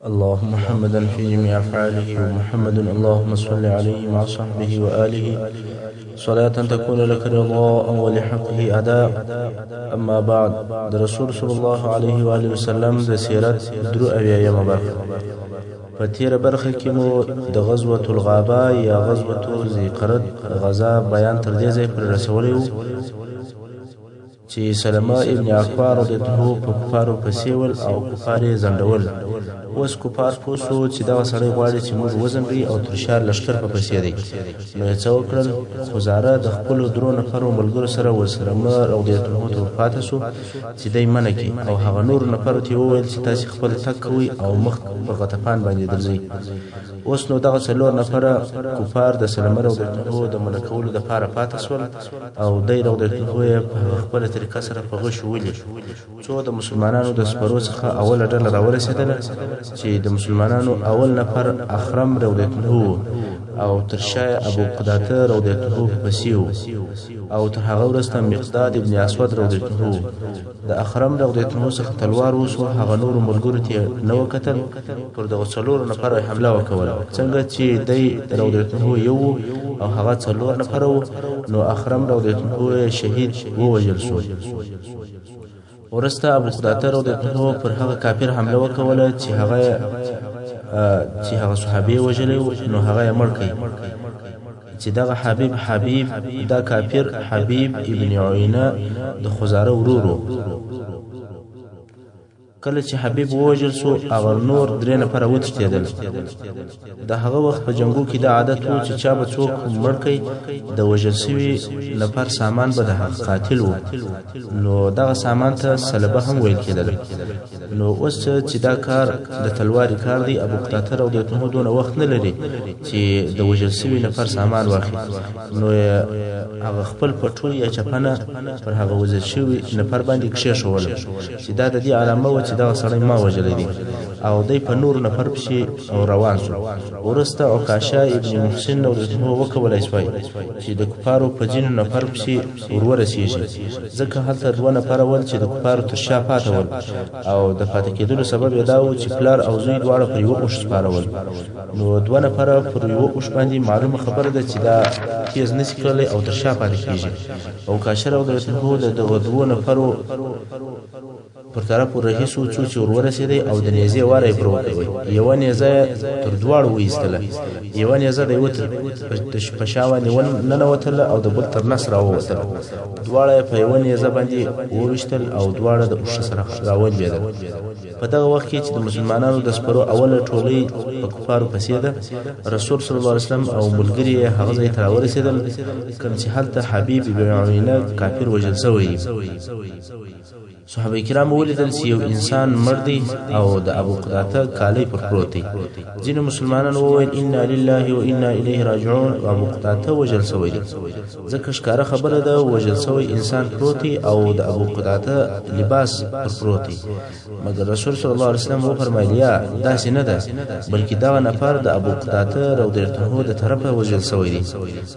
اللهم محمدا في جميع أفعاله ومحمد اللهم صل عليه مع صحبه وآله صلاة تكون لك رضاء ولحقه أداء. أما بعد، رسول صلى الله عليه وآله وسلم د سیرت درو اویایمه برخه. په تیره برخه کې مو د غزوة الغابه یا غزوة ذی قرد غزا بیان تر دې ځای پورې رسولی و چې سلمه ابن اکوع رضی الله عنه په کفارو پسې ول او کفار یې ځنډول. اوس کفار پوه شو چې دغه سړی غواړي چې موږ وځنډوي او تر شا لښکر په پسې دی. نو یې څه وکړل؟ خزاره د خپلو درو نفرو ملګرو سره سلمه رضی الله عنه ته ورپاته شو چې دی منع کړي، او هغه نورو نفرو ته یې وویل چې تاسې خپل تګ کوئ او مخ په غطفان باندې درځئ. اوس نو دغه څلور نفره کفار د سلمه رضی الله عنه د منع کولو دپاره پاته شول، او دی رضی الله عنه یې په خپله طریقه سره په غشو ولي. څو د مسلمانانو د سپرو څخه اوله ډله راورسېدله چې د مسلمانانو اول نفر اخرم رضی الله عنه او تر شا ابو قتاده رضی الله عنه پسې و، او تر هغه وروسته مقداد ابن اسود رضی الله عنه. د اخرم رضی الله عنه څخه تلوار وسو، هغه نور ملګرو ته نه وکتل، پر دغه څلور نفر حمله وکوله. څنګه چې دی رضی الله عنه یو او هغه څلور نفر و، نو اخرم رضی الله عنه شهید ووژل شو. ورسته ابو قتاده رضی الله عنه پر هغه کافر حمله وکوله چې هغه صحابي وژلی و، نو هغه یې مړ کړ. چې دغه حبیب دا کافر حبیب ابن عینه د خزاره ورور و. کله چې حبیب ووژل شو، هغه نور درې نفره وتښتېدل. د هغه وخت په جنګو کې دا عادت و چې چا به څوک مړ کړي، د وژل سوي نفر سامان به د هغه قاتل و، نو دغه سامان ته سلبه هم ویل کېدل. نو اوس چې دا کار د تلواري کار دی، ابو قتاده رضی الله عنه دونه وخت نه لري چې د وژل سوي نفر سامان واخلي. نو هغه خپل پټول یا چپنه پر هغه وژل شوي نفر باندې کښېښوله چې دا د دې علامه وه چې دغه سړی ما وژلی دی، او دی په نورو نفر پسې روان شو. وروسته عکاشه ابن محسن رضی الله عنه وکولی شوی چې د کفارو په ځینو نفر پسې ورورسېږي، ځکه هلته دوه نفره ول چې د کفارو تر شا پاته ول، او د پاتې کېدلو سبب یې دا و چې پلار او زوی دواړه پر یوه اوښ سپارول. نو دوه نفره پر یوه اوښ باندې معلومه خبره ده چې دا تیز نشي کولی او تر شا پاتې کېږي. عکاشه رضی الله عنه د دغه دوو نفرو پر طرف ورهي شو، څو چې ورورسېدی او د نیزې واره یې پر وکوی. یوه نیزه تر دواړو وایستله، یوه نیزه د یوه په شا باندې وننوتله او د بل تر نس راووتله. دواړه یې په یوه نیزه باندې وویشتل او دواړه د اوښ سره راولوېدل. په دغه وخت کې چې د مسلمانانو د سپرو اوله ټولۍ په کفارو پسې ده، رسول صلی الله علیه وسلم او ملګري یې هغه ځای ته راورسېدل کوم چې هلته حبیب ابن عینه کافر وژل شوی. صحابه کرام ولیدل چې یو انسان مړ دی او د ابو قتاده کالی پر پروت دی. ځینو مسلمانانو وویل انا لله و انا الیه راجعون، او ابو قتاده وژل شوی دی. ځکه ښکاره خبره ده وژل شوی انسان پروت دی او د ابو قتاده لباس پر پروت دی. مګر رسول صلی الله علیه وسلم وفرمایل یا داسې نه ده، بلکې دغه نفر د ابو قتاده رضی الله عنه د طرفه وژل شوی دی.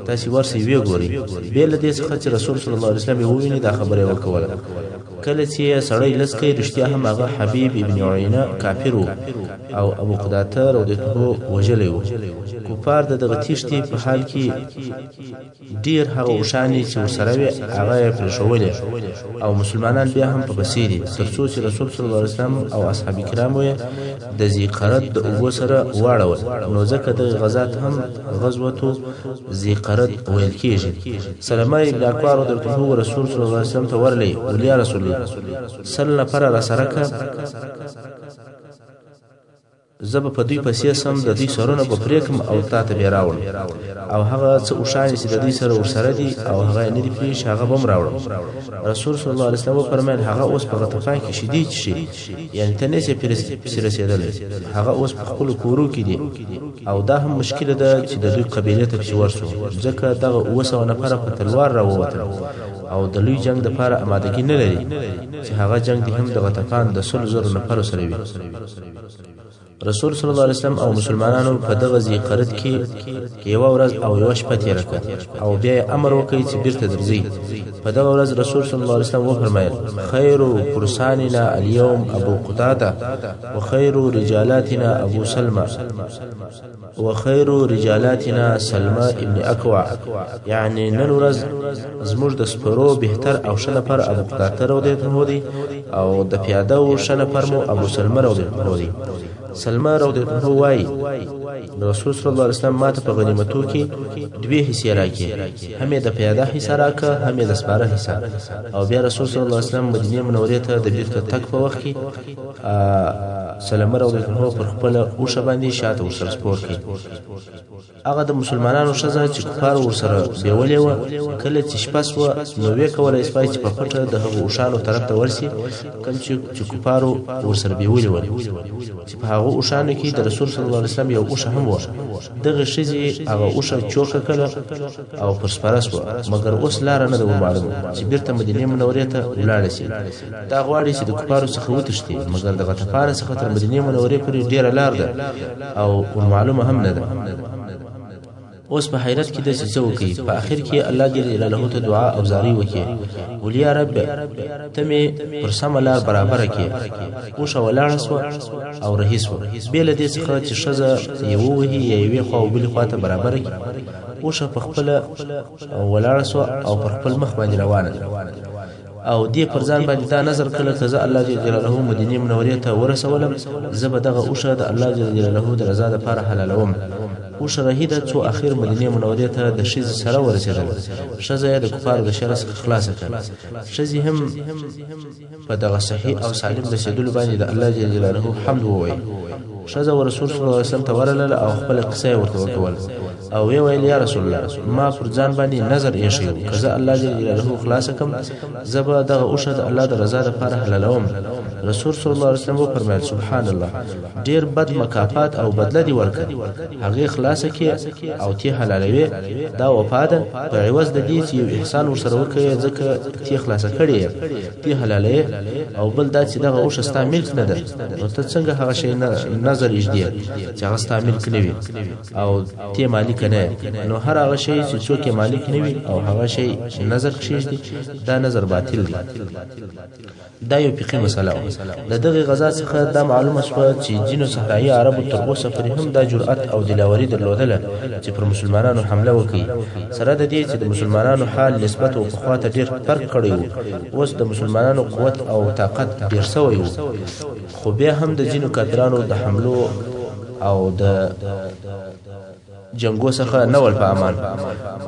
تاسې ورسئ ویې ګورئ. بې له دې څخه چې رسول صلی الله علیه وسلم یې وویني، دا خبره یې وکوله. کله چې سړی لس کوي، رښتیا هم هغه حبیب ابن عینه کافر و او ابو قتاده رضی الله عنه وژلی و. کفار د دغه تیښتې په حال کې ډېر هغه اوښانې چې ورسره وې هغه یې پرېښولې، او مسلمانان بیا هم په پسې دي، تر څو چې رسول صلی الله علیه وسلم او اصحاب کرامو یې د ذی قرد د اوبو سره واړول. نو ځکه دغه غزا ته هم غزوة ذی قرد ویل کېږي. سلمه ابن اکوع رضی الله عنه رسول صلی الله علیه وسلم ته ورلی ول یا رسول الله، سل نفره راسره که، زه به په دوی پسې سم، د دوی سرونه به پرېږدم او تا ته بیا راوړم، او هغه څه اوښانې چې د دوی سره ورسره دي او هغه یې نه دي پرېښي هغه به هم راوړم. رسول صلی الله علیه وسلم وفرمیل هغه اوس په غطفان کې شیدې څښي، یعنې ته نشې پسې رسېدلی، هغه اوس په خپلو کورو کې دي، او دا هم مشکله ده چې د دوی قبیلې ته پسې ورسو، ځکه دغه 700 نفره په تلوار راووتل او د لوی جنگ دپاره امادګي نه لري چې هغه جنگ دې هم د غطفان د 100,000 نفرو سره وي. رسول صلی الله علیه وسلم او مسلمانانو په دغه ذکرت کې یو ورځ او یو شپه تیر کړ او بیا امر وکړ چې بیرته درځي. په دغه ورځ رسول صلی الله علیه وسلم وفرمایل: خیر فرساننا اليوم ابو قتاده وخير رجالاتنا ابو سلمى وخير رجالاتنا سلمى ابن اكوع. یعنی نن ورځ زموږ د سپرو بهتر او ښه نفر ابو قتاده رضی الله عنه دی او د پیاده او ښه نفر مو ابو سلمى رضی الله عنه دی. سلمى رضی الله عنه وایي رسول صلی الله علیه وسلم ماته په غنیمتو کې دوه حصے راکې، هم د پیاده حصہ راکه هم د سپاره حصہ. او بیا رسول صلی الله علیه وسلم مدینه منورې ته د بیرته تک په وخت کې سلمى رضی الله عنه پر خپل اوښه باندې شاته ورسره سپور کړي. هغه د مسلمانانو ښځه چې کفار ورسره بیولې وه، کله چې شپه سوه نو ویې کولی سوای چې په پټه د هغو اوښانو طرف ته ورسي کوم چې کفارو ورسره بیولې ول، چې په هغو اوښانو کې د رسول صلی الله علیه وسلم یو اوښه هم وه. دغه ښځې هغه اوښه چوکه کړه او پر سپاره سوه، مګر اوس لاره نه ده ورمعلومه چې بیرته مدینې منورې ته ولاړه شي. دا غواړي چې د کفارو څخه وتښتي، مګر د غطفان څخه تر مدینې منورې پورې ډېره لار ده او ورمعلومه هم نه ده. اوس په حیرت کې د څه وکي. په اخر کې الله جل جلاله ته دعا او زاری وکي: ولیا رب ته مې پر سمه لار برابر کړې. اوښه ولاړه سوه او رهي سوه، بې له دې څخه چې ښځه یې ووهي یا یوې خوا او بلې خوا ته برابر کړي. اوښه په خپله ولاړه سوه او پر خپل مخ باندې روانه ده او دې پر ځان باندې دا نظر کړه که زه الله جل جلاله مدینې منورې ته ورسولم، زه به دغه اوښه د الله جل جلاله د رضا دپاره حلالوم. اوښه رهي ده څو اخر مدینې منورې ته د ښځې سره ورسېدل. ښځه یې د کفارو د شر څخه خلاصه کړه. ښځې هم په دغه صحیح او سالم رسېدلو باندې د الله جل جلاله حمد ووایي. ښځه ورسول صلی الله علیه وسلم ته ورغله او خپله قصه یې ورته وکول او وی ویل: یا رسول الله، ما پر ځان باندې نظر ایښی و که زه الله جل جلاله خلاصه کړم، زه به دغه اوښه د الله د رضا دپاره حلالوم. رسول صلی الله علیه وسلم وفرمایل: سبحان الله، ډېر بد مکافات او بدله دې ورکړه. هغې خلاصه کړې او تی حلالوې، دا وفا ده په عوض د دې چې یو احسان ورسره وکړې، ځکه تی خلاصه کړې یې، تی حلالوې. او بل دا چې دغه اوښه ستا ملک نه ده، نو ته څنګه هغه شی نظر ایږدې چې هغه ستا ملک نه وي او تی مالک نه. نو هر هغه شی چې څوک یې مالک نه وي او هغه شی نظر کښېږدي، دا نظر باطل دی. دا یو فقهي مسله وه. د دغې غذا څخه دا معلومه شوه چې ځینو صحرایي عربو تر اوسه پورې هم دا جرأت او دلاوري درلودله چې پر مسلمانانو حمله وکړي، سره د دې چې د مسلمانانو حال نسبت او پخوا ته ډېر فرق کړی و. اوس د مسلمانانو قوت او طاقت ډېر سوی و، خو بیا هم د ځینو کافرانو د حملو او د جنگو څخه نه ول په امان.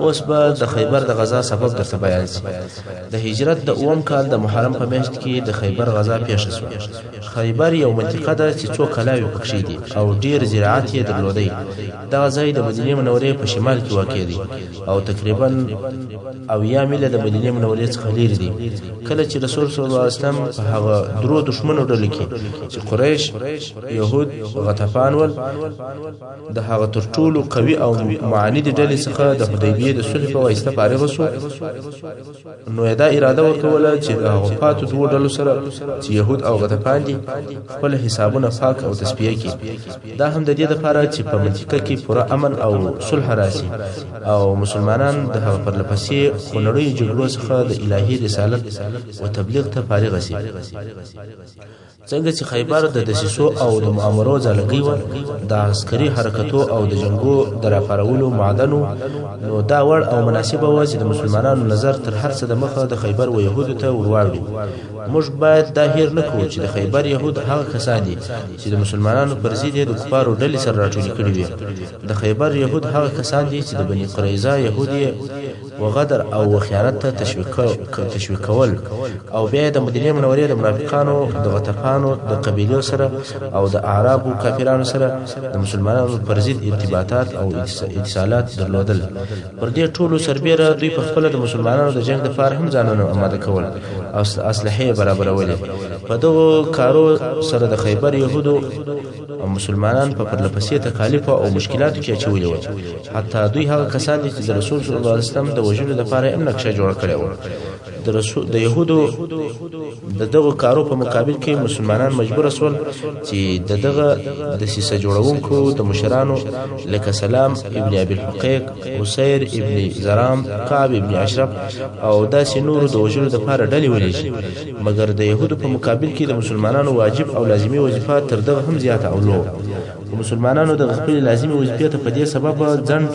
اوس به د خیبر د غزا سبب درته بیان شي. د هجرت د اوم کال د محرم په میاشت کې د خیبر غزا پیښه شوه. خیبر یو منطقه ده چې څو کلاوې پکښې دي او ډیر زراعت یې درلودی. دغه ځای د مدینې منورې په شمال کې واقع دی او تقریبا 80 میله د مدینې منورې څخه لرې دی. کله چې رسول صلی الله علیه وسلم په هغه درو دشمنو ډلې کې چې قریش، یهود، غطفان ول، د هغه تر ټولو قوي او معاند ډلې څخه د حدیبیې د صلح په واسطه فارغ شو، نو دا اراده وکوله چې د هغو پاتو دوو ډلو سره چې یهود او غطفان دي خپل حسابونه پاک او تصفیه کړي. دا هم د دې لپاره چې په منطقه کې پوره امن او صلح راشي او مسلمانان د هغه پرلپسې خونړیو جګړو څخه د الهي رسالت او تبلیغ ته فارغ شي. څنګه چې خیبر د دسیسو او د مؤامرو ځالګۍ وه، د عسکري حرکتو او د جنګو د راپارولو معدنو، نو دا وړ او مناسبه وه چې د مسلمانانو نظر تر هر څه د مخه د خیبر و یهودو ته ورواړو. موږ باید دا هیر نه کړو چې د خیبر یهود هغه کسان دي چې د مسلمانانو پر ضد یې د کفارو ډلې سره راټولې کړي وي. د خیبر یهود هغه کسان دي چې د بني قریظه یهود یې وغدر او خیانت ته تشویقول او بیا د مدینې منورې د منافقانو، د غطفانو د قبیلو سره او د اعرابو کافرانو سره د مسلمانانو پر ضد ارتباطات او اتصالات درلودل. پر دې ټولو سربیره دوی په خپل د مسلمانانو د جنگ لپاره هم ځانونه آماده کول او اسلحې برابرولې. په دغه کارو سره د خیبر يهودو او مسلمانان په پرلپسې تکالیف او مشکلاتو کې اچولي وو حتی دوی هغه کسان چې د رسول صلی الله علیه وسلم د وجلو لپاره هم نقشه جوړ کړې و د يهودو دغه کارو په مقابل کې مسلمانان مجبور شول چې دغه د سیسه جوړونکو د مشرانو لکه سلام ابن ابي الحقيق حسير ابن زرام كعب ابن اشرف او داسې نور د وجلو لپاره ډلې ولېږي مګر د يهودو په مقابل کې د مسلمانانو واجب او لازمي وظیفه تر دغه هم زیاته اولو مسلمانانو د خپل لازمي وظیفې ته په دې سبب ځند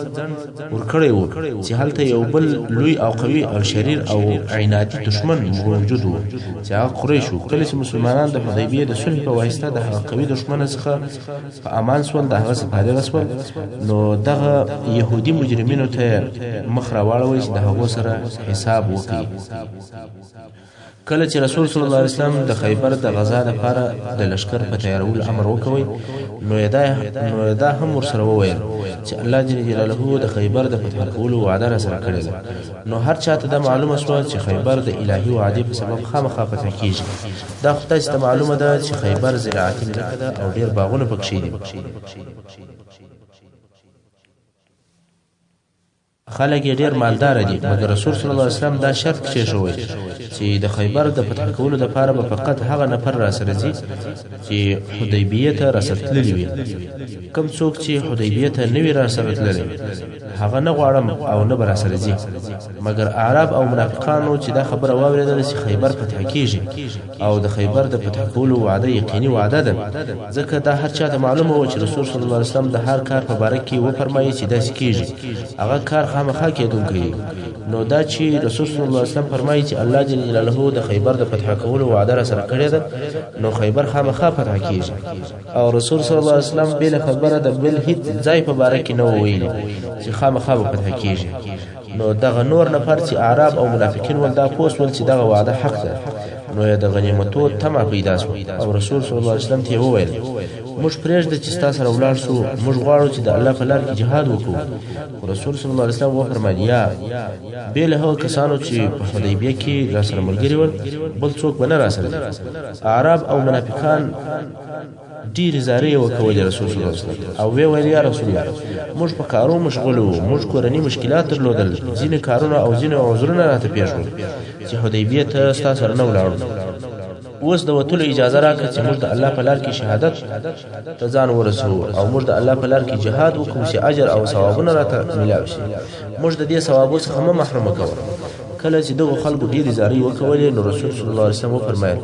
ورکړی وو چې هلته یو بل لوی او قوي او شریر او عنادي دشمن موجود وو چې هغه قریش وو کله چې مسلمانان د حدیبیه د صلح په واسطه د هغه قوي دشمن څخه په امان سول د هغه سپاره رسول نو دغه يهودي مجرمینو ته مخ راوړل چې د هغه سره حساب وکړي کله چې رسول صلی الله علیه وسلم د خیبر د غزا لپاره د لشکر په تیارولو امر وکوي نو دا هم ورسره وویل چې الله جل جلاله د خیبر د فتح کولو وعده را سره کړې نو هر چاته دا معلومه شو چې خیبر د الهي وعده په سبب خامخا فتح کیږي دا خدای ته معلومه ده چې خیبر زراعتي ملکه ده او ډیر باغونه پکې دي خلک ډیر مالدار دي مګر رسول صلی الله علیه وسلم دا شرط کېښوی چې د خیبر د فتح کولو لپاره به فقط هغه نفر را سره ځي چې حدیبیه ته رسېدلی وي کوم څوک چې حدیبیه ته نوی را سره تللی هغه نه غواړم او نه بر سره ځي مګر اعراب او منافقانو چې دا خبره واوریدل چې خیبر فتح کیږي او د خیبر د فتح کولو وعده یقیني وعده ده ځکه دا هر چا ته معلومه و چې رسول صلی الله علیه وسلم د هر کار په باره کې و فرمایي چې داسې کیږي هغه کار خامخا کېدونکی نو دا چې رسول صلی الله علیه وسلم فرمایي چې الله جل جلاله د خیبر د فتح کولو وعده را سره کړې ده نو خیبر خامخا فتح کیږي او رسول صلی الله علیه وسلم بل خبره د بل هیڅ ځای په باره کې نه ویلي چې خامخا فتح کیږي نو دغه نور نفر چې اعراب او منافقین ول دا پوس ول چې دغه وعده حق ده نو د غنیمتو تمه پیدا شو او رسول صلی الله علیه وسلم ته وویل موږ پرېږده چې تاسو سره ولاړ شو موږ غواړو چې د الله په لار کې جهاد وکړو رسول صلی الله علیه وسلم وفرمایل یا بل هغه کسانو چې په حدیبیه کې را سره ملګري ول بل څوک به نه را سره اعراب او منافقان ډیر زاري وکولې رسول الله صلی الله علیه وسلم او وی ویل یا رسول الله موږ په کارو مشغول وو موږ کورنۍ مشکلات درلودل ځینې کارونه او ځینې عذرونه راته پیښ شول چې حدیبیه ته تاسو سره نه ولاړو اوس د وتلو اجازه راکړه چې موږ د الله په لار کې شهادت ته ځان ورسو او موږ د الله په لار کې جهاد وکړو چې اجر او ثوابونه راته ملاوي شي موږ د دې ثوابو څخه هم محروم کوو کله چې دغه خلکو ډیر زاري وکولې نو رسول صلی الله علیه وسلم فرمایل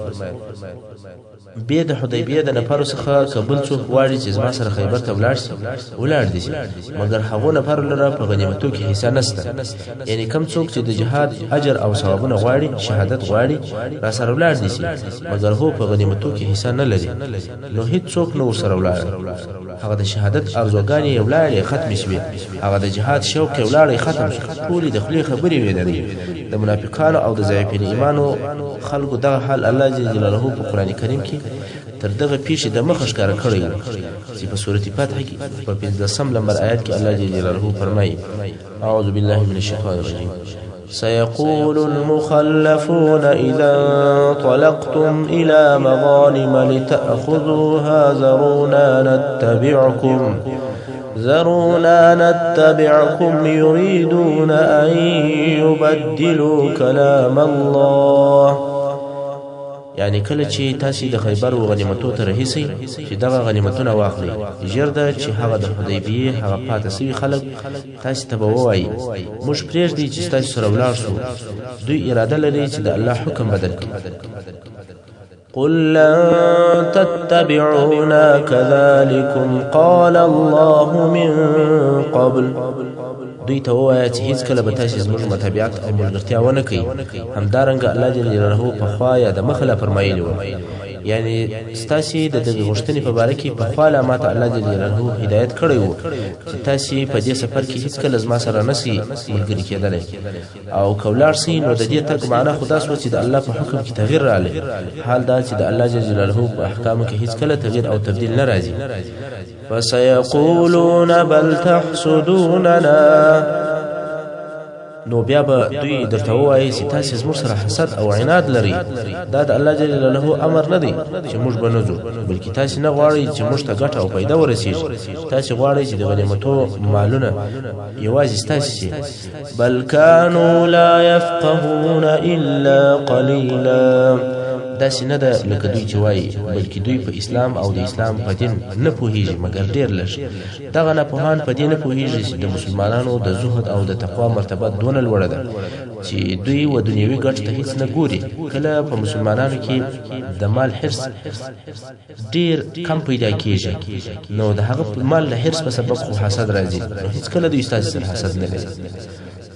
به د حدیبیه د نفر څخه قبول څوک واړي چې زما سره خیبر ته ولاړ دي مګر هغه نفر لره په غنیمتو کې حصہ نشته یعنی کم څوک چې د جهاد اجر او ثوابونه غواړي شهادت غواړي را سره ولاړ دي مګر هو په غنیمتو کې حصہ نه لري نو هیڅ څوک نو سره ولاړ هغه د شهادت ارزوګانی ولاړې ختم شوي هغه د جهاد شوق ولاړې ختم شو ټول د خلی خبرې ویلې د منافقانو او د ضعیفین ایمانو خلقو دغه حال الله جل جلاله په قران کریم کې تر دغه پیښې د مخ ښکار کړی چې په سورۃ فتح کې په 15 نمبر آیات کې الله جل جلاله فرمایي اعوذ بالله من الشیطان الرجیم سيقول المخلفون إذا انطلقتم إلى مغانم لتأخذوها ذرونا نتبعكم يريدون أن يبدلوا كلام الله یعنی کله چې تاسو د خیبر او غنیمتو ته رهیسي چې دغه غنیمتونه واخلي ژرده چې هغه د حدیبیه هغه پاتې سوي خلک تاسو ته وایي موږ پرېږدي چې تاسو سره ولاړ شو دوی اراده لري چې د الله حکم بدل کړي قل لن تتبعونا كذلكم قال الله من قبل دوی ته وایي چې هیڅ کله به تاسو زموږ متابعت او ملګرتیا ونه کوي همدارنګه الله جل جلاله په خوا یا د مخله فرمایلی و یعنی ستاسو د دغه غوښتنې په باره کې په خپل ماته الله جل جلاله هدایت کړی وو چې تاسو په دې سفر کې هیڅ کله زما سره نسی ملګری کېدلی او کولار سي نو د دې تک معنا خدا سو چې د الله په حکم کې تغییر راغلی حال دا چې د الله جل جلاله په احکام کې هیڅ کله تغییر او تبديل نه راځي فسيقولون بل تحسدوننا نو بیا به دوی درته وایي چې تاسې زموږ سره حسد او عناد لري. دا د الله جل جلاله امر نه دی چې موږ به نه ځو، بلکې تاسې نه غواړئ چې موږ ته ګټه او پیدا ورسېږي. تاسې غواړئ چې د غنیمتو مالونه یوازې ستاسې شي. بل كانوا لا يفقهون الا قليلا. داسې نه ده لکه دوی چې وایي، بلکې دوی په اسلام او د اسلام په دین نه پوهېږي مګر ډېر لږ. دغه ناپوهان په دې نه پوهېږي چې د مسلمانانو د زهد او د تقوا مرتبه دونه لوړه ده چې دوی و دنیوي ګټ ته هیڅ نه ګوري. کله په مسلمانانو کې د مال حرص ډېر کم پیدا کېږي، نو د هغه مال له حرص په سبب خو حسد راځي، نو هیڅ کله دوی ستاسې سره حسد نه لري.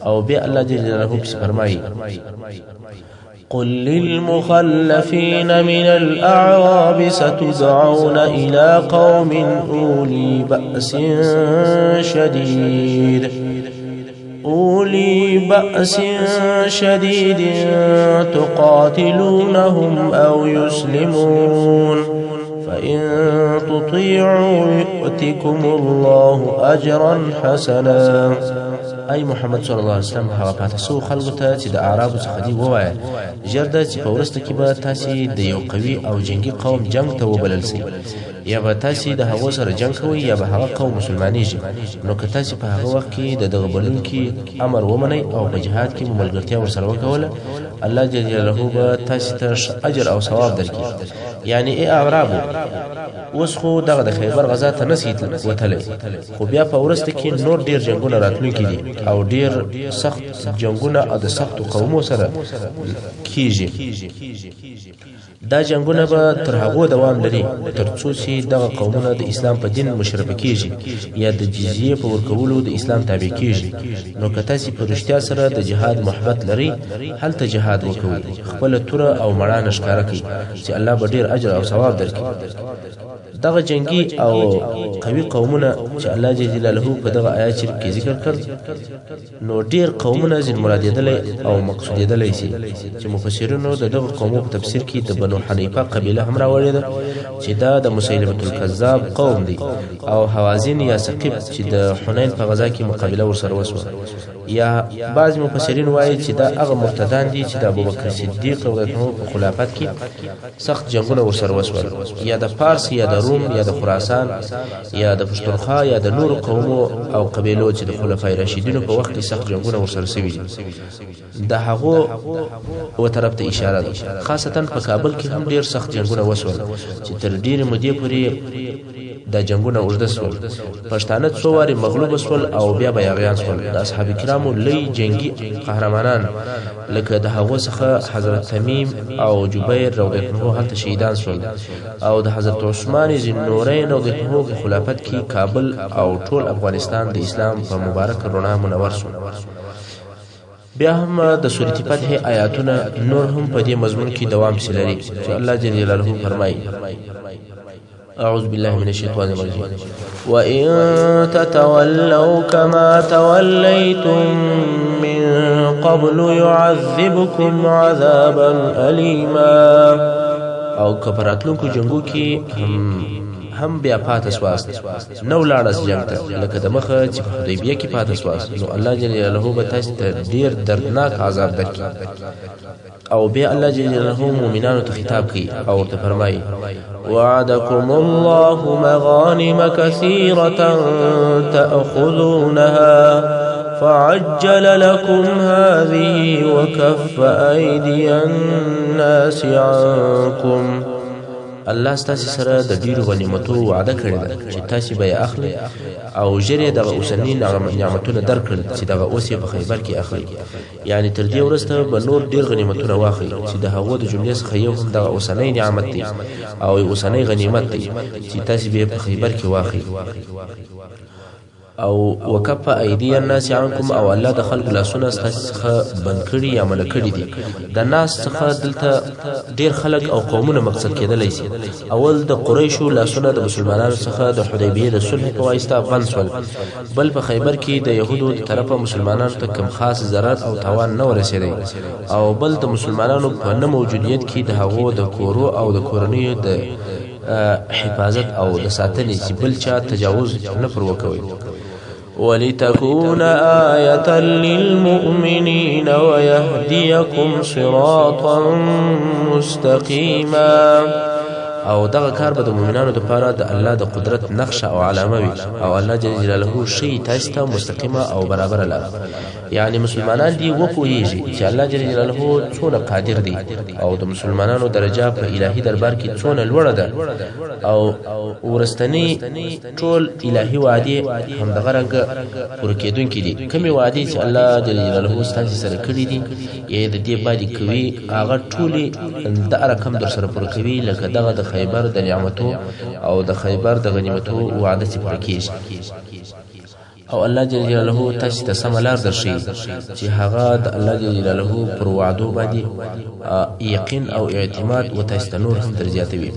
او بیا الله جل جلاله پسې فرمایي: قل للمخلفين من الأعراب ستدعون إلى قوم أولي بأس شديد تقاتلونهم أو يسلمون فإن تطيعوا يؤتكم الله أجرا حسنا. ای محمد صلی الله علیه وسلم هغه پاتې سو خلکو ته چې د اعرابو څخه دی ووایه ژر ده چې په وروسته کې به تاسې د یو قوي او جنګي قوم جنګ ته وبلل سئ، یا به تاسې د هغو سره جنګ کوئ یا به هغه قوم مسلمانېږي. نو که تاسې په هغه وخت کې د دغه بلونکي امر ومنئ او په جهاد کې مو ملګرتیا ورسره وکوله، الله جل جلاله به تاسې ته اجر او ثواب درکړي. یعنی ای اعرابو، اوس خو دغه د خیبر غزا ته نسئ وتلی، خو بیا په وروسته کې نور ډېر جنګونه راتلونکي دي او ډېر سخت جنګونه او د سختو قومو سره کیږي. دا جنګونه به تر هغو دوام لري تر څو چې دغه قومونه د اسلام په دین مشرفه کیږي یا د جزیې په ورکولو د اسلام تابع کیږي. نو که تاسې په رښتیا سره د جهاد محبت لرئ، هلته جهاد وکوئ، خپله توره او مړانه ښکاره کړئ چې الله به ډېر اجر او ثواب درکړي. دغه جنگي او قوي قومونه چې الله جل جلاله په دغه آیات شریف کې ذکر کړ، نو ډېر قومونه ځین مرادېدلی او مقصودېدلی شي چې مفسرینو د دغه قومو په تفسیر کې د بنو حنیفه قبیله هم راوړې ده چې دا د مسیلمة الکذاب قوم دی، او حوازین یا ثقیف چې د حنین په غزا کې مقابله ورسره وسوه. یا بعض مفسرین وایي چې دا هغه مرتدان دي چې د ابوبکر صدیق رضی الله عنه په خلافت کې سخت جنگونه ورسره وسول، یا د فارس یا د روم یا د خراسان یا د پښتونخوا یا د نورو قومو او قبیلو چې د خلفای راشدینو په وخت کې سخت جنگونه ورسره سوي دي. د هغو و طرف ته اشاره ده. خاصتا په کابل کې هم ډیر سخت جنگونه وسول چې تر ډیرې مودې پورې دا جنگونه اوږده سول. پښتانه څو وارې مغلوب سول او بیا بیاغیان سول. د اصحاب کرامو لوی جنگي قهرمانان لکه د هغو څخه حضرت تمیم او جبیر رضی الله عنه هلته شهیدان سول، او د حضرت عثمان ذی النورین رضی الله عنه په خلافت کې کابل او ټول افغانستان د اسلام په مبارک رڼا منور سول. بیا هم د سورۃ فتح آیاتونه نور هم په دې مضمون کې دوام لري چې الله جل جلاله فرمایي: أعوذ بالله من الشيطان الرجيم وإن تتولوا كما توليتم من قبل يعذبكم عذابا أليما. او کپراتلونکو جنگو کې هم بیا پاتې سواست نو لاړس جنگ ته لکه د مخه چې په حدیبیه کې پاتې سواست، نو الله جل جلاله به تاسو ته ډیر دردناک عذاب درکړي. او بیا الله جل جلاله مؤمنانو ته خطاب کوي او ورته فرمایي: وعدكم الله مغانم كثيرة تأخذونها فعجل لكم هذه وكف أيدي الناس عنكم. الله ستاسو سره د ډیرو غنیمتو وعده کړې ده چې تاسو به اخلي او ژر دغه اوسنی نعمتونه درکړل چې دغه اوس په خیبر کې اخلي. یعنی تر دې ورسته به نور ډیر غنیمتونه واخلي چې د هغو د جملې څخه یو هم دغه اوسنی نعمت دی او اوسنی غنیمت دی چې تاسو به په خیبر کې واخلي. او وکف ایدی الناس عنکم، او الله د خلق لاسونه څخه بند کړي یا منع کړي دي. د ناس څخه دلته ډیر خلق او قومونه مقصد کېدلی شي. اول د قریشو لاسونه د مسلمانانو څخه د حدیبیه د صلح په واسطه بند شول، بل په خیبر کې د يهودو د طرفه مسلمانانو ته کم خاص ضرر او تاوان نه ورسېدی، او بل د مسلمانانو په نه موجودیت کې د هغو د کورو او د کورنیو د حفاظت او د ساتنې چې بل چا تجاوز نه پر وکوي. ولتكون آية للمؤمنين ويهديكم صراطا مستقيما او دغه کار به د مؤمنانو لپاره د الله د قدرت نقشه او علامه وي او الله جل جلاله شی تاسو ته مستقیمه او برابر لار یعنی مسلمانان دی و پوهیږي چې الله جل جلاله څونه قادر دی او د مسلمانانو درجه په الهي دربار کې څونه لوړه ده او ورستنی ټول الهي وعده هم دغه رنګ پوره کېدونکې دي کومې وعده چې الله جل جلاله ستاسو سره کړې دي یې د دې باندې کوي هغه ټولې د رقم در سره پوره کوي لکه دغه د خیبر د نعمتو او د خیبر د غنیمتو وعده چې پوره کیږي او الله جل جلاله تاسو ته سم لار درشي چې هغه د الله جل جلاله پر وعدو باندې یقین او اعتماد او تاسو نور هم درجاتوي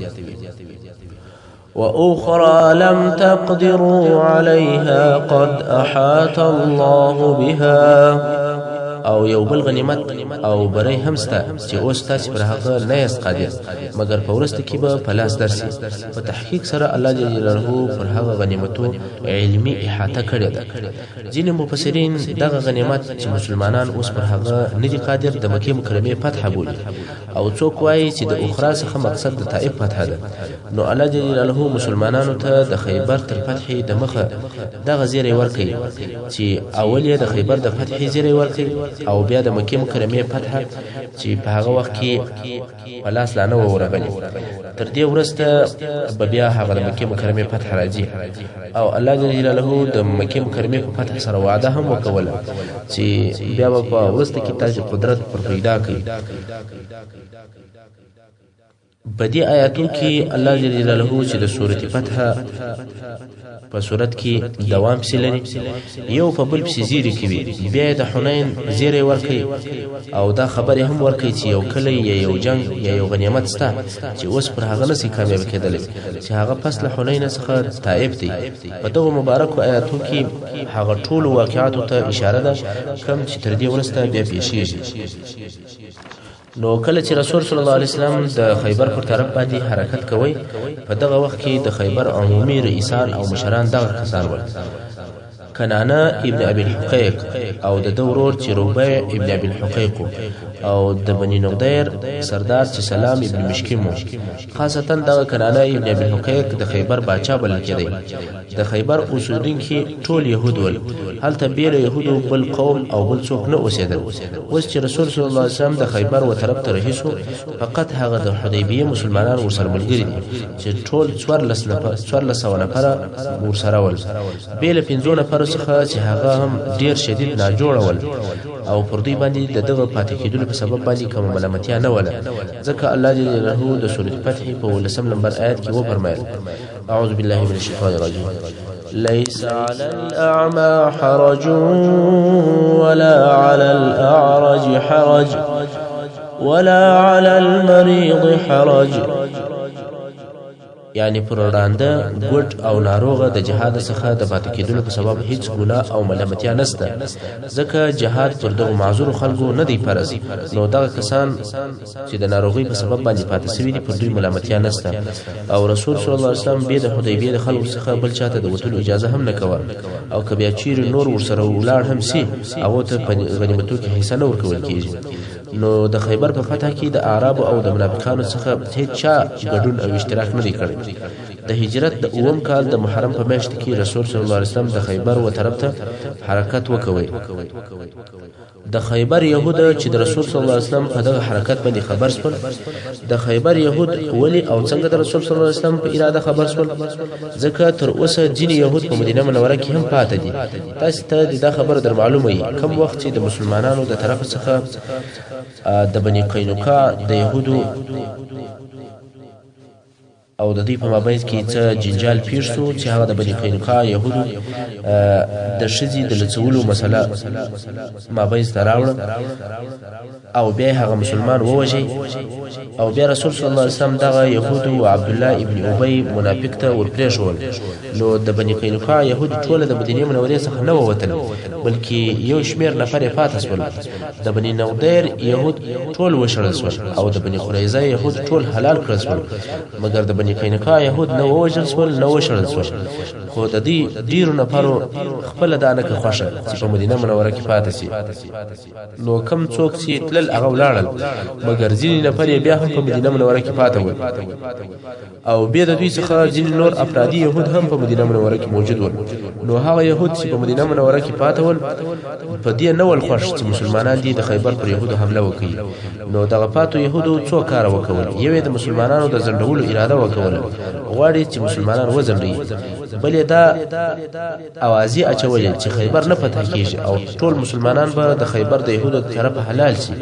وأخرى لم تقدروا عليها قد أحاط الله بها او یو بل غنیمت او برای همستا چې اوس تاسو پر هغه نه یاست قادر مگر په ورسته کې به په لاس درسي په تحقیق سره الله جل جلاله پر هغه غنیمتو علمي احاطه کړې ده ځینې مفسرین دغه غنیمت چې مسلمانان اوس پر هغه نه دي قادر د مکه مکرمه فتح بولي او څوک وایي چې د اخرى څخه مقصد د طائف فتح ده نو الله جل جلاله مسلمانانو ته د خیبر تر فتح د مخه دغه زیری ورکړي چې اول یې د خیبر د فتح زیری ورکړي او بیا د مکه مکرمه فتح چې په هغه وخت کې پلاس لانه ورغلی تر دې ورسته بیا هغه د مکه مکرمه فتح راځي او الله جل جلاله د مکه مکرمه په فتح سره وعده هم وکوله چې بیا په ورسته کې تاسو قدرت پر پیدا کړئ بدی آیاتو کې الله جل جلاله چې د سورۃ فتح په صورت کې دوام سلري یو په بل پسې زیری کوي بیا د حنین زیری ورکي او دا خبره هم ورکي چې یو کله یو جنگ یا یو غنیمت ستا چې اوس پر هغه نسي کامیاب کېدل چې هغه پس له حنین څخه طائف دی په دغه مبارک آیاتو کې هغه ټول واقعاتو ته اشاره ده کوم چې تر دې ورسته بیا پیښیږي نو کله چې رسول صلی الله علیه وسلم د خیبر پر طرف باندې حرکت کوي په دغه وخت کې د خیبر عمومي رئیسان او مشران دغه کسان ول کنانه ابن ابي الحقيق او د دورور چې ربيع ابن ابي الحقيق او د بني نضير سردار چې سلام ابن مشکم خاصتا د کنانه ابن ابي الحقيق د خیبر باچا بلل کېدی د خیبر اوسیدونکو ټول يهود ول هلته بیل يهودو بل قوم او بل څوک نه اوسېدل اوس چې رسول صلی الله علیه وسلم د خیبر و طرف ته رهیسو فقط هغه د حدیبیه مسلمانان ورسره ملګری چې ټول 1400 نفر ورسره ول بیل 15 نفر څخه چې هغه هم ډیر شدید ناجوړ ول او پر دوی باندې دغه پاتې کېدل په سبب باندې کوم ملامتیا نه ولا ځکه الله جل جلاله د سورۃ فتح په 10 نمبر آیت کې و فرمایل اعوذ بالله من الشیطان الرجیم ليس على الأعمى حرج ولا على الأعرج حرج ولا على المريض حرج یعنی پر وړاندې ګډ او ناروغه د جهاد څخه د پاتې کېدلو په سبب هیڅ ګناه او ملامتیا نشته ځکه جهاد پر دغه معذور خلکو نه دی فرض نو دغه کسان چې د ناروغي په سبب باندې پاتې شوي دي پر دوی ملامتیا نشته او رسول صلی الله علیه وسلم به د حدیبیه د خلکو څخه بل چاته د وتلو اجازه هم نه کوله او کبیا چیر نور ورسره ولاړ هم سي او ته غنیمتو کې حصہ نه ورکول کیږي نو د خیبر په فتح کې د اعراب او د منافقانو څخه هیڅ چا ګډون او اشتراک نه کړی د هجرت د اوم کال د محرم په میاشت کې رسول صلی الله علیه وسلم د خیبر و طرف ته حرکت وکوي د خیبر يهود چې د رسول صلی الله علیه وسلم په دغه حرکت باندې خبر شول د خیبر يهود ولی او څنګه د رسول صلی الله علیه وسلم په اراده خبر شول ځکه تر اوسه ځینې يهود په مدینه منوره کې هم پاتې دي تاسو ته دا خبر در معلومه وي کوم وخت چې د مسلمانانو د طرف څخه د بني قینوقا د يهودو او د دې په مابينځ کې څه جنجال پیښ شو چې هغه د بني قینوقا يهودو د شذي د لڅولو مسله مابينځ ته راوړه او بیا هغه مسلمان ووجي او بیا رسول صلی الله علیه وسلم دغه يهودو او عبد الله ابن ابي منافق ته ورپرېښول نو د بني قینوقا يهود ټول د مدینه منورې څخه نه ووتل بلکې یو شمیر نفر فاتح شول د بني نضير يهود ټول وشړل شول او د بني قریظه يهود ټول حلال کړل شول مګر د بني بني قینقاع يهود نه ووژل سول نه وشړل سول خو د دې ډیرو نفرو خپل دانه کې خوښه چې په مدینه منوره کې پاتې شي نو کم څوک چې تلل هغه ولاړل مګر ځینې نفر بیا هم په مدینه منوره کې پاتې ول او بیا د دوی څخه ځینې نور افرادي يهود هم په مدینه منوره کې موجود ول نو هغه يهود چې په مدینه منوره کې پاتې ول په دې نه ول خوښ چې مسلمانان دي د خیبر پر يهودو حمله وکړي نو دغه پاتو يهودو څو کار وکول یو د مسلمانانو د ځندولو اراده وکوله غواړي چې مسلمانان وځنډي بلې دا اوازې اچولې چې خیبر نه فتح کیږي او ټول مسلمانان به د خیبر د يهودو طرف حلال شي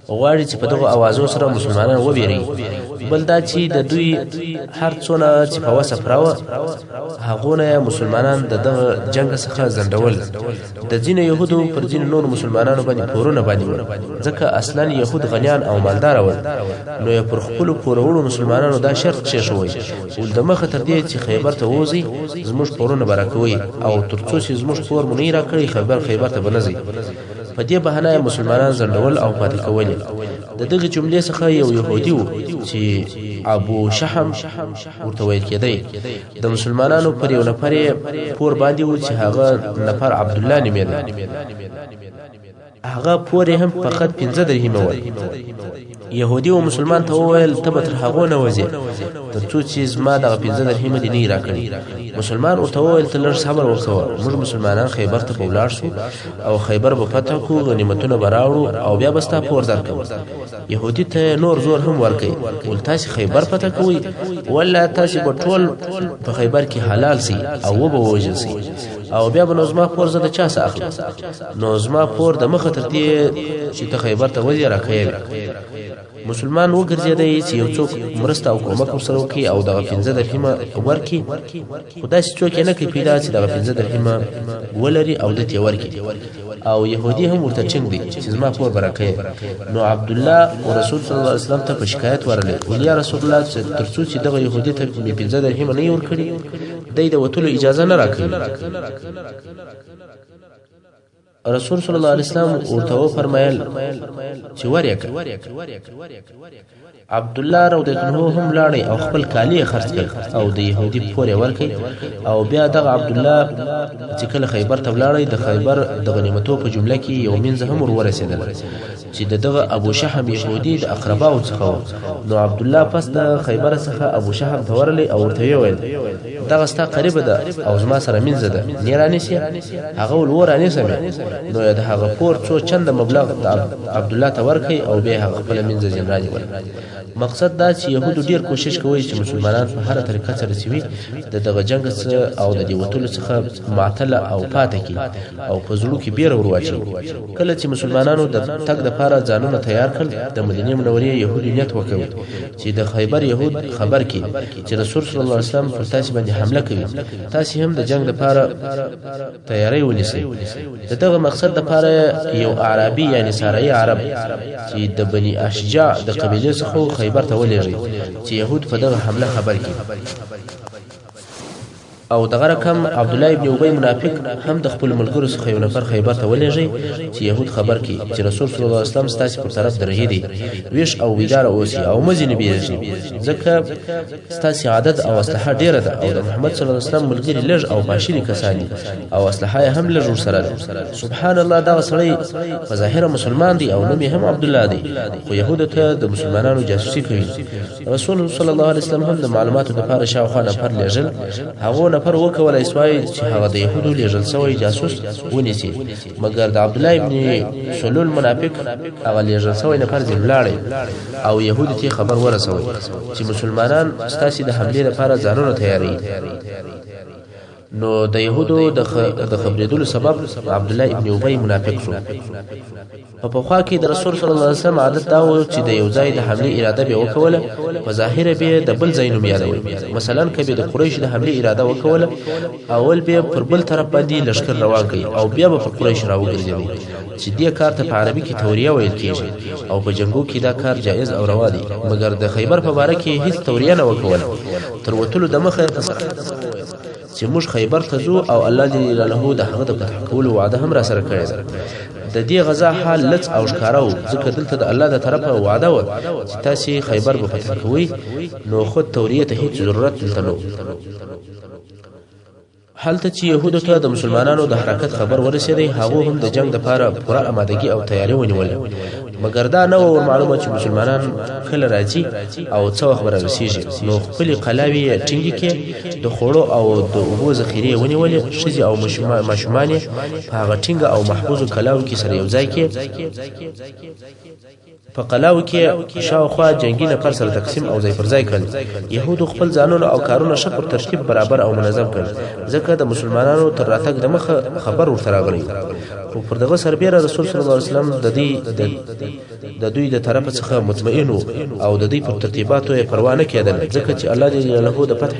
غواړي چې په دغه اوازو سره مسلمانان وبېري بل دا چې د دوی هر څونه چې په وسه پراوه هغونه مسلمانان د دغه جنگ څخه ځنډول د ځینو يهودو پر ځینو نور مسلمانانو باندې پورونه باندې ځکه اصلا يهود غنیان او مالدار ول نو یې پر خپل پورونو مسلمانانو دا شرط چې شوی ول د مخه تر دې چې خیبر ته وځي زموږ پورونه برکوي او ترڅو چې زموږ پور مونږ را کړی خیبر ته بنځي په دې بهانه مسلمانان ځنډول او پاتې کول د دغه جملې څخه یو يهودي و چې ابو شحم ورته ویل کېدی د مسلمانانو پر یو نفر پور باندې و چې هغه نفر عبد الله نومېده هغه پور هم فقط 15 درهم و يهودي او مسلمان ته وویل ته به تر هغه نه وځې ترڅو چې زما دغه 15 درهم دې نه راکړي مسلمان ورته وویل ته لږ صبر وکړه موږ مسلمانان خیبر ته ولاړ شو او خیبر به فتح کو غنیمتونه براوړو او بیا بستا پور درکو يهودي ته نور زور هم ورکړي ول تاسو خیبر فتح کوي ولا تاسو به ټول په خیبر کې حلال سي او به ووجل سي او بیا به نظم پور زده چا سره اخلي نظم پور د مخه تر دې چې ته خیبر ته وځي راکې مسلمان وګرځیدای چې یو څوک مرسته او کومک ورسره وکي او دغه 15 درهم ورکي خدای څوک نه کوي پیدا چې دغه 15 درهم ولري او د تی ورکي او يهودي هم ورته چنګ دي چې زما پور برکه نو عبد الله او رسول صلی الله علیه وسلم ته شکایت ورلې ولیا رسول الله ترڅو چې دغه يهودي ته 15 درهم نه ورکړي دای د وټلو اجازه نه راکړي رسول صلی الله علیه وسلم ورته فرمایل چې وریا عبد الله رضی الله عنه هم لاړی او خپل کالی خرڅ کړ او د يهودي پورې ورکړي او بیا دغه عبد الله چې کله خیبر ته لاړی د خیبر د غنیمتو په جمله کې یو منځ هم ورسېدل چې دغه ابو شحم يهودي د اقرباو څخه نو عبد الله پس د خیبر څخه ابو شحم ته ورلې او ورته ویل دغه ستا قریب ده او زما سره منځ ده نیرانی سي هغه ولورانی سم نو د هغه پور څو چند مبلغ عبد الله ته ورکړي او به هغه خپل منځ جنرالي ورکړي مقصد دا چې يهودو ډیر کوشش کوي چې مسلمانان په هر طریقه سره سوي دغه جنگ او د دې وټولو څخه معطله او پاتې کی او په زړه کې بیر ورواچي کله چې مسلمانانو د تک د پاره ځانونه تیار کړل د مدینه منورې يهودي نیت وکړ چې د خیبر يهود خبر کړي چې رسول صلی الله علیه وسلم پر تاسو باندې حمله کوي تاسو هم د جنگ لپاره تیاری ونیسئ دغه مقصد د پاره یو عربي یعنی ساري عرب چې د بني اشجاع د قبيله څخه خیبر ته ولېږي چې يهود په دغه حمله خبر کړي او دغه رقم عبد الله ابن ابي منافق هم د خپل ملګرو څخه یو نفر خیبر ته ولېږي چې يهود خبر کړي چې رسول صلی الله علیه وسلم ستاسو پر طرف درې دي ویش او ویدار اوسي او مزینه بیږي ځکه ستاسو عادت او اسلحه ډیره ده او د محمد صلی الله علیه وسلم ملګری لږ او باشري کسان دي او اسلحه هم لږ سره ده سبحان الله دا سړی په ظاهر مسلمان دی او نوم هم عبد الله دی خو يهود ته د مسلمانانو جاسوسي کوي رسول صلی الله علیه وسلم هم د معلوماتو لپاره شاوخوا نفر لېږل هغه نفر وکولای سوای چې هغه د يهودو لېږل سوی جاسوس ونیسي مګر د عبد الله ابن سلول منافق هغه لېږل سوی نفر ځملاړي او يهودو ته خبر ورسوي چې مسلمانان ستاسو د حمله لپاره ځانونه تیاری نو د يهودو د خبرېدلو سبب عبد الله ابن ابي منافق شو په خوا کې د رسول صلی الله علیه وسلم عادت دا و چې د یو ځای د حمله اراده به وکوله په ظاهر به د بل ځای نوم یادوي مثلا کبه د قریش د حمله اراده وکوله اول به پر بل طرف باندې لشکر روان کړي او بیا به قریش راوګرځي چې دې کار ته په عربي کې توریه ویل کېږي او په جنگو کې دا کار جایز او روا دي مګر د خیبر په باره کې هیڅ توریه نه وکوله تر وټلو د مخه چې موږ خیبر خیبر ته ځو او الله جل جلاله د هغه د فتح کولو وعده هم را سره کړې ده د دې غزا حال لڅ او ښکارا و ځکه دلته د الله د طرفه وعده و چې تاسې خیبر به فتح کوئ نو خود توریه ته هیڅ ضرورت دلته نه حالته چې يهودو ته د مسلمانانو د حرکت خبر ورسېدی هغه هم د جنگ لپاره پوره آمادګي او تیاری ونیول مګر دا نه و معلومه چې مسلمانان کله راځي او څو خبر رسیږي نو خپل قلاوی ټینګي کې د خوړو او د اوبو ذخیره ونیولې شذي او ماشومان په هغه ټینګ او محفوظ کلاو کې سره یو ځای کې په قلاو کې شاوخوا جنگي نفر سره تقسیم او ځای پر ځای کړل يهودو خپل ځانونه او کارونه شپ ترتیب برابر او منظم کړل ځکه د مسلمانانو تر راتګ د مخه خبر ورته راغلی او پر دغه سربېره رسول صلی الله علیه وسلم د دوی د طرف څخه مطمئن او د دوی پر ترتیباتو پروا نه کېدل ځکه چې الله جل جلاله د فتح